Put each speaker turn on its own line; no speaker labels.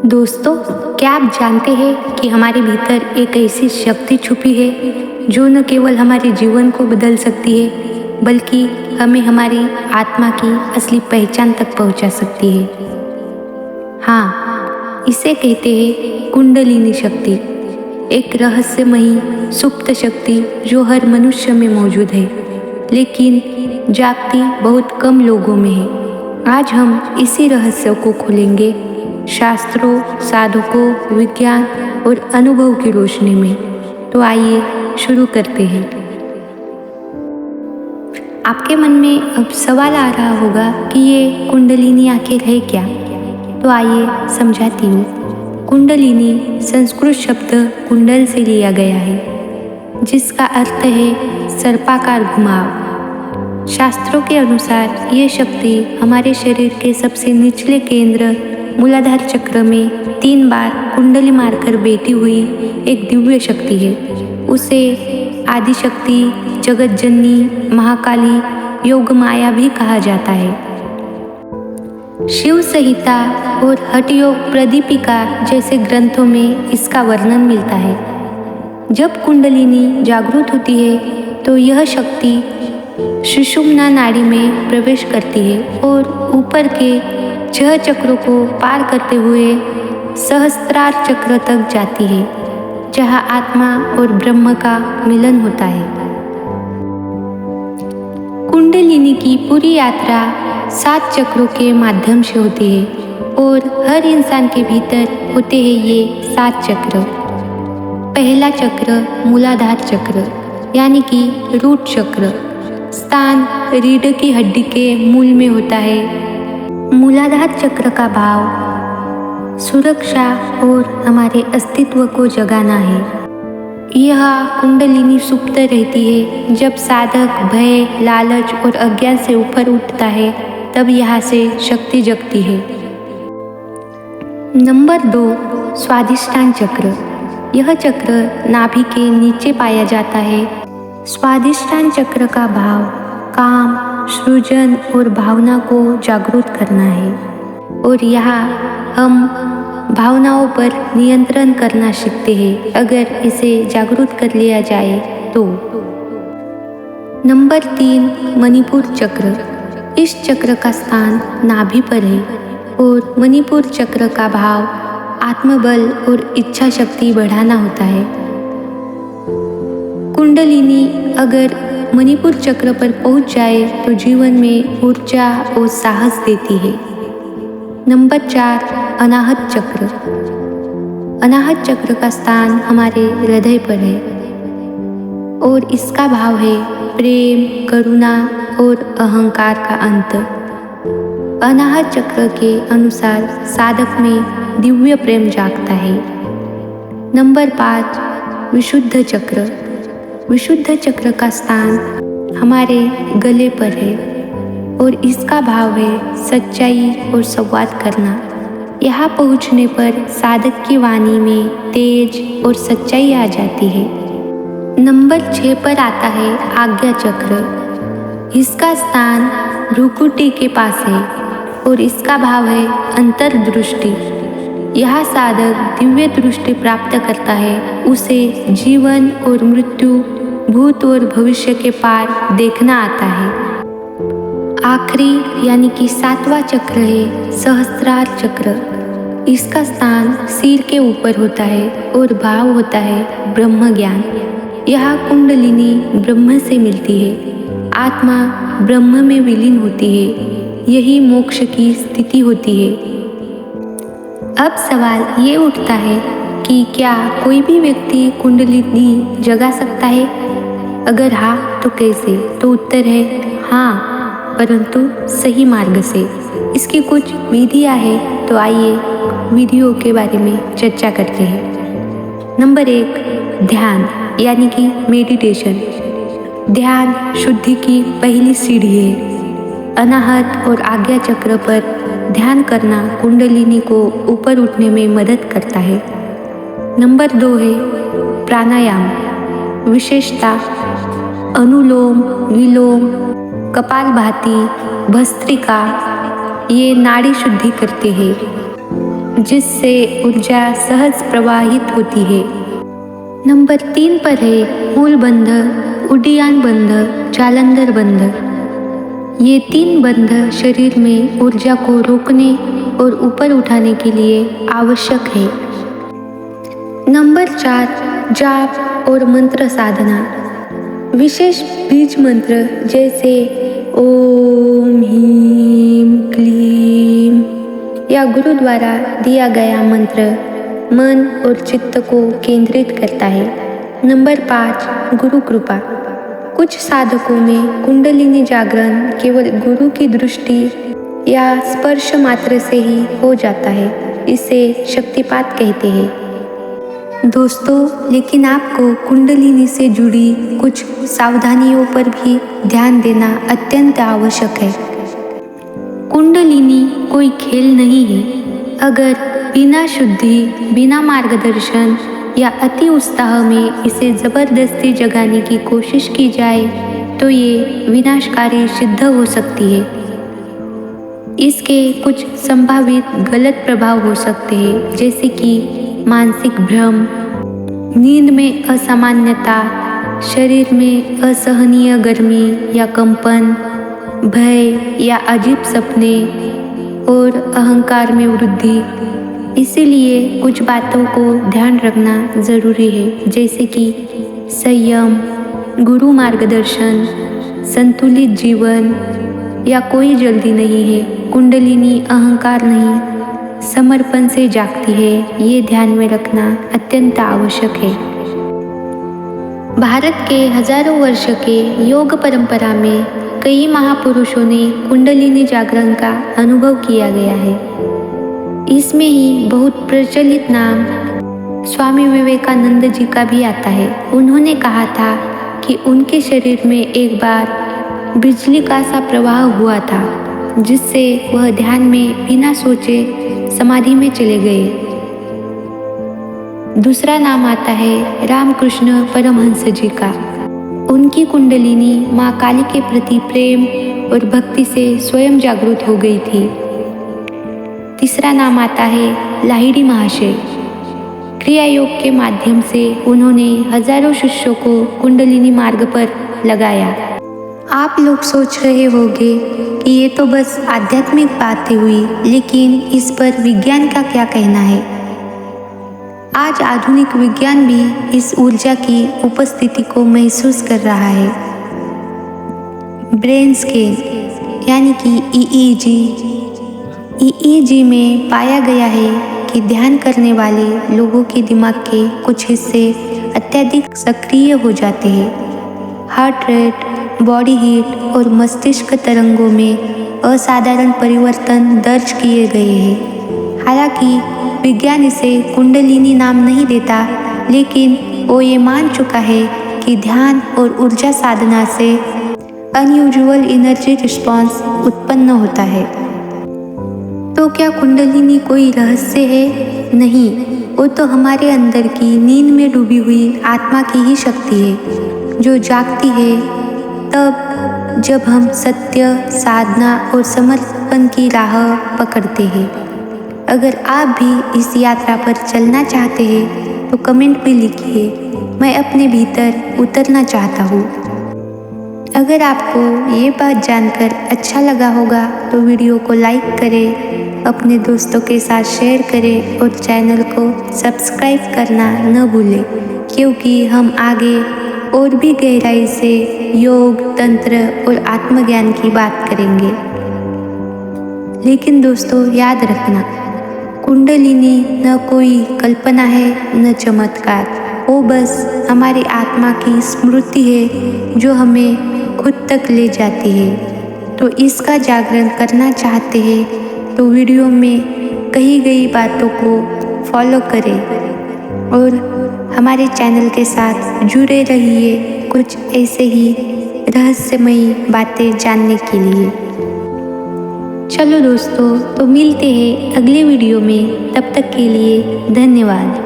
दोस्तों, क्या आप जानते हैं कि हमारे भीतर एक ऐसी शक्ति छुपी है जो न केवल हमारे जीवन को बदल सकती है बल्कि हमें हमारी आत्मा की असली पहचान तक पहुंचा सकती है। हाँ, इसे कहते हैं कुंडलिनी शक्ति, एक रहस्यमयी सुप्त शक्ति जो हर मनुष्य में मौजूद है लेकिन जागती बहुत कम लोगों में है। आज हम इसी रहस्य को खोलेंगे, शास्त्रों, साधकों, विज्ञान और अनुभव की रोशनी में। तो आइए शुरू करते हैं। आपके मन में अब सवाल आ रहा होगा कि ये कुंडलिनी आखिर है क्या? तो आइए समझाती हूँ। कुंडलिनी संस्कृत शब्द कुंडल से लिया गया है जिसका अर्थ है सर्पाकार घुमाव। शास्त्रों के अनुसार ये शक्ति हमारे शरीर के सबसे निचले केंद्र मूलाधार चक्र में 3 बार कुंडली मारकर बैठी हुई एक दिव्य शक्ति है। उसे आदिशक्ति, जगतजननी, महाकाली, योग माया भी कहा जाता है। शिव संहिता और हठ योग प्रदीपिका जैसे ग्रंथों में इसका वर्णन मिलता है। जब कुंडलिनी जागृत होती है तो यह शक्ति सुषुम्ना नाड़ी में प्रवेश करती है और ऊपर के 6 चक्रों को पार करते हुए सहस्त्रार चक्र तक जाती है जहाँ आत्मा और ब्रह्म का मिलन होता है। कुंडलिनी की पूरी यात्रा 7 चक्रों के माध्यम से होती है और हर इंसान के भीतर होते हैं ये 7 चक्र। पहला चक्र मूलाधार चक्र यानी कि रूट चक्र, स्थान रीढ़ की हड्डी के मूल में होता है। मूलाधार चक्र का भाव सुरक्षा और हमारे अस्तित्व को जगाना है। यह कुंडलिनी सुप्त रहती है। जब साधक भय, लालच और अज्ञान से ऊपर उठता है तब यहाँ से शक्ति जगती है। नंबर 2, स्वाधिष्ठान चक्र। यह चक्र नाभि के नीचे पाया जाता है। स्वाधिष्ठान चक्र का भाव काम, सृजन और भावना को जागरूक करना है और यहाँ हम भावनाओं पर नियंत्रण करना सीखते हैं अगर इसे जागरूक कर लिया जाए तो। नंबर 3, मणिपुर चक्र। इस चक्र का स्थान नाभि पर है और मणिपुर चक्र का भाव आत्मबल और इच्छा शक्ति बढ़ाना होता है। कुंडलिनी अगर मणिपुर चक्र पर पहुंच जाए तो जीवन में ऊर्जा और साहस देती है। नंबर 4, अनाहत चक्र। अनाहत चक्र का स्थान हमारे हृदय पर है और इसका भाव है प्रेम, करुणा और अहंकार का अंत। अनाहत चक्र के अनुसार साधक में दिव्य प्रेम जागता है। नंबर 5, विशुद्ध चक्र। विशुद्ध चक्र का स्थान हमारे गले पर है और इसका भाव है सच्चाई और संवाद करना। यहाँ पहुँचने पर साधक की वाणी में तेज और सच्चाई आ जाती है। नंबर 6 पर आता है आज्ञा चक्र। इसका स्थान भ्रुकुटी के पास है और इसका भाव है अंतर्दृष्टि। यह साधक दिव्य दृष्टि प्राप्त करता है। उसे जीवन और मृत्यु, भूत और भविष्य के पार देखना आता है। आखिरी यानी कि 7वां चक्र है सहस्त्रार चक्र। इसका स्थान सिर के ऊपर होता है और भाव होता है ब्रह्म ज्ञान। यह कुंडलिनी ब्रह्म से मिलती है। आत्मा ब्रह्म में विलीन होती है। यही मोक्ष की स्थिति होती है। अब सवाल ये उठता है कि क्या कोई भी व्यक्ति कुंडलिनी जगा सकता है? अगर हाँ तो कैसे? तो उत्तर है हाँ, परंतु सही मार्ग से। इसकी कुछ विधियाँ हैं, तो आइए विधियों के बारे में चर्चा करते हैं। नंबर 1, ध्यान यानी कि मेडिटेशन। ध्यान शुद्धि की पहली सीढ़ी है। अनाहत और आज्ञा चक्र पर ध्यान करना कुंडलिनी को ऊपर उठने में मदद करता है। नंबर 2 है प्राणायाम। विशेषता अनुलोम विलोम, कपालभाति, भस्त्रिका ये नाड़ी शुद्धि करते हैं। जिससे ऊर्जा सहज प्रवाहित होती है। नंबर 3 पर है मूल बंध, उड्डीयमान बंध, जालंधर बंध। ये 3 बंध शरीर में ऊर्जा को रोकने और ऊपर उठाने के लिए आवश्यक है। नंबर 4 जाप और मंत्र साधना। विशेष बीज मंत्र जैसे ओम ह्रीं क्लीं या गुरु द्वारा दिया गया मंत्र मन और चित्त को केंद्रित करता है। नंबर 5 गुरु कृपा। कुछ साधकों में कुंडलिनी जागरण केवल गुरु की दृष्टि या स्पर्श मात्र से ही हो जाता है। इसे शक्तिपात कहते हैं। दोस्तों, लेकिन आपको कुंडलिनी से जुड़ी कुछ सावधानियों पर भी ध्यान देना अत्यंत आवश्यक है। कुंडलिनी कोई खेल नहीं है। अगर बिना शुद्धि, बिना मार्गदर्शन या अति उत्साह में इसे जबरदस्ती जगाने की कोशिश की जाए तो ये विनाशकारी सिद्ध हो सकती है। इसके कुछ संभावित गलत प्रभाव हो सकते हैं, जैसे कि मानसिक भ्रम, नींद में असामान्यता, शरीर में असहनीय गर्मी या कंपन, भय या अजीब सपने और अहंकार में वृद्धि। इसीलिए कुछ बातों को ध्यान रखना जरूरी है, जैसे कि संयम, गुरु मार्गदर्शन, संतुलित जीवन या कोई जल्दी नहीं है। कुंडलिनी अहंकार नहीं, समर्पण से जागती है। ये ध्यान में रखना अत्यंत आवश्यक है। भारत के हजारों वर्ष के योग परंपरा में कई महापुरुषों ने कुंडलिनी जागरण का अनुभव किया गया है। इसमें ही बहुत प्रचलित नाम स्वामी विवेकानंद जी का भी आता है। उन्होंने कहा था कि उनके शरीर में एक बार बिजली का सा प्रवाह हुआ था, जिससे वह ध्यान में बिना सोचे समाधि में चले गए। दूसरा नाम आता है रामकृष्ण परमहंस जी का। उनकी कुंडलिनी माँ काली के प्रति प्रेम और भक्ति से स्वयं जागृत हो गई थी। तीसरा नाम आता है लाहिड़ी महाशय। क्रिया योग के माध्यम से उन्होंने हजारों शिष्यों को कुंडलिनी मार्ग पर लगाया। आप लोग सोच रहे होंगे कि ये तो बस आध्यात्मिक बातें हुई, लेकिन इस पर विज्ञान का क्या कहना है? आज आधुनिक विज्ञान भी इस ऊर्जा की उपस्थिति को महसूस कर रहा है। ब्रेन स्कैन यानी कि EEG में पाया गया है कि ध्यान करने वाले लोगों के दिमाग के कुछ हिस्से अत्यधिक सक्रिय हो जाते हैं। हार्ट रेट, बॉडी हीट और मस्तिष्क तरंगों में असाधारण परिवर्तन दर्ज किए गए हैं। हालांकि विज्ञान इसे कुंडलिनी नाम नहीं देता, लेकिन वो ये मान चुका है कि ध्यान और ऊर्जा साधना से अनयूजुअल एनर्जी रिस्पॉन्स उत्पन्न होता है। तो क्या कुंडलिनी कोई रहस्य है? नहीं, वो तो हमारे अंदर की नींद में डूबी हुई आत्मा की ही शक्ति है, जो जागती है तब जब हम सत्य, साधना और समर्पण की राह पकड़ते हैं। अगर आप भी इस यात्रा पर चलना चाहते हैं तो कमेंट में लिखिए, मैं अपने भीतर उतरना चाहता हूँ। अगर आपको ये बात जानकर अच्छा लगा होगा तो वीडियो को लाइक करें, अपने दोस्तों के साथ शेयर करें और चैनल को सब्सक्राइब करना न भूलें, क्योंकि हम आगे और भी गहराई से योग, तंत्र और आत्मज्ञान की बात करेंगे। लेकिन दोस्तों, याद रखना, कुंडलिनी न कोई कल्पना है न चमत्कार, वो बस हमारी आत्मा की स्मृति है जो हमें खुद तक ले जाती है। तो इसका जागरण करना चाहते हैं तो वीडियो में कही गई बातों को फॉलो करें और हमारे चैनल के साथ जुड़े रहिए कुछ ऐसे ही रहस्यमयी बातें जानने के लिए। चलो दोस्तों, तो मिलते हैं अगले वीडियो में। तब तक के लिए धन्यवाद।